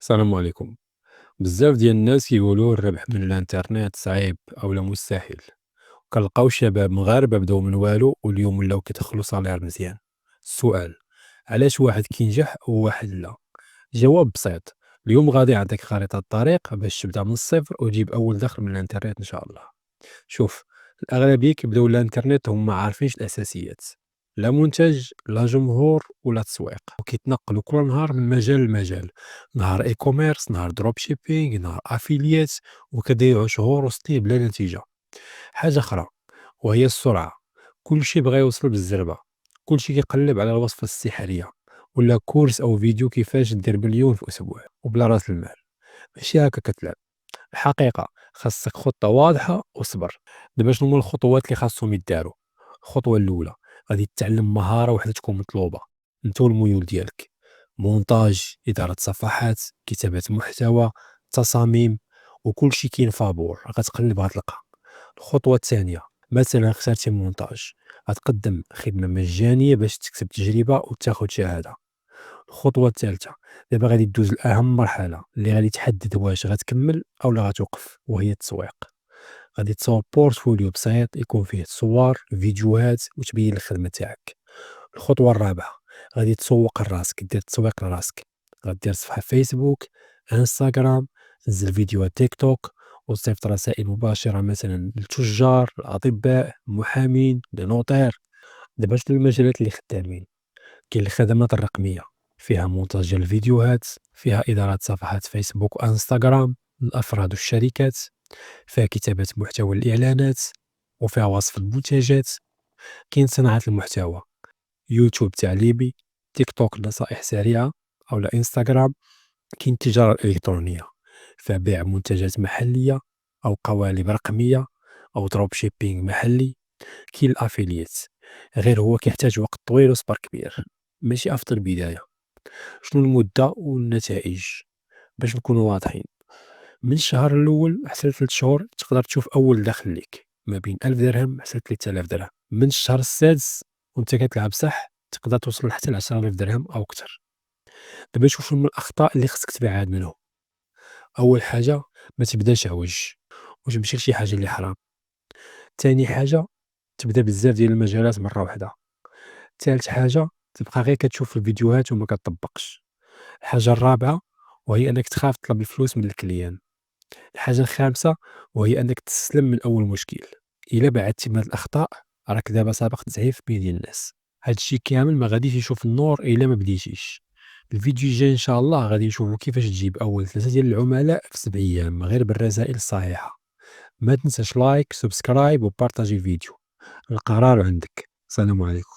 السلام عليكم. بزاف ديال الناس كيقولوا الربح من الانترنت صعيب اولا مستحيل. كنلقاو شباب مغاربه بداو من والو واليوم ولاو كيدخلوا صالير مزيان. السؤال، علاش واحد كينجح وواحد لا؟ جواب بسيط. اليوم غادي نعطيك خريطه الطريق باش تبدا من الصفر وتجيب اول دخل من الانترنت ان شاء الله. شوف، الأغلبية كيبداو الانترنت هما عارفينش الأساسيات، لا منتج لا جمهور ولا تسويق، وكيتنقلوا كل نهار من مجال لمجال، نهار اي كوميرس، نهار دروب شيبينغ، نهار افيليات، وكيضيعوا شهور وسطيه بلا نتيجة. حاجة أخرى وهي السرعة، كلشي بغا يوصل بالزربة، كلشي كيقلب على الوصفة السحرية، ولا كورس أو فيديو كيفاش دير مليون في أسبوع وبلا رأس المال. ماشي هكا كتلعب. الحقيقة خاصك خطة واضحة وصبر. دابا شنو هما الخطوات اللي خاصهم يداروا؟ الخطوة الأولى، غادي تتعلم مهارة وحدة تكون مطلوبة، انت والميول ديالك: مونتاج، إدارة صفحات، كتابة محتوى، تصاميم، وكلشي كاين فابور غتقلب غتلقى. الخطوة الثانية، مثلا اخترتي مونتاج، غتقدم خدمة مجانية باش تكسب تجربة وتاخد شهادة. الخطوة الثالثة، دابا غادي دوز لأهم مرحلة اللي غادي تحدد واش غتكمل أولا غتوقف، وهي التسويق. غادي تصاوب بورتفوليو بسيط يكون فيه صور، فيديوهات، وتبين الخدمة تاعك. الخطوة الرابعة، غادي تسوق لراسك، دير تسويق لراسك، غدير صفحة فيسبوك، انستغرام، تنزل فيديوهات تيك توك، وتصيفط رسائل مباشرة مثلا للتجار، الأطباء، المحامين، لي نوطير. دابا شنو المجالات اللي خدامين؟ كاين الخدمات الرقمية، فيها مونتاج ديال الفيديوهات، فيها إدارة صفحات فيسبوك وانستغرام للأفراد والشركات، فيها كتابة محتوى الإعلانات، وفيها وصف المنتجات. كاين صناعة المحتوى، يوتيوب تعليمي، تيك توك نصائح سريعة، أو انستغرام. كاين التجارة الإلكترونية، فيها بيع منتجات محلية أو قوالب رقمية أو دروب شيبينغ محلي. كاين الافيليت، غير هو كيحتاج وقت طويل وصبر كبير، ماشي أفضل بداية. شنو المدة والنتائج؟ باش نكونوا واضحين، من الشهر الأول حتى ل3 شهور تقدر تشوف أول دخل ليك ما بين 1000 درهم حتى ل3000 درهم. من الشهر السادس وأنت كتلعب صح تقدر توصل حتى ل10,000 درهم أو أكتر. دابا شوف شنو هما الأخطاء اللي خصك تبعد منهم. أول حاجة، ما تبداش عوج وتمشي لشي حاجة اللي حرام. تاني حاجة، تبدا بزاف ديال المجالات مرة واحدة. تالت حاجة، تبقى غير كتشوف الفيديوهات وما كتطبقش. الحاجة الرابعة وهي أنك تخاف تطلب الفلوس من الكليان. الحاجة الخامسة وهي أنك تستسلم من أول مشكل. إلا بعدتي من هاد الأخطاء راك دابا سابق تزعيف بين الناس. هاد الشي كامل ما غاديش يشوف النور إلا ما بديتيش. الفيديو الجاي إن شاء الله غادي نشوفو كيفاش تجيب أول 3 ديال العملاء في 7 أيام غير بالرسائل الصحيحة. ما تنساش لايك، سبسكرايب، وبارطاجي الفيديو. القرار عندك. السلام عليكم.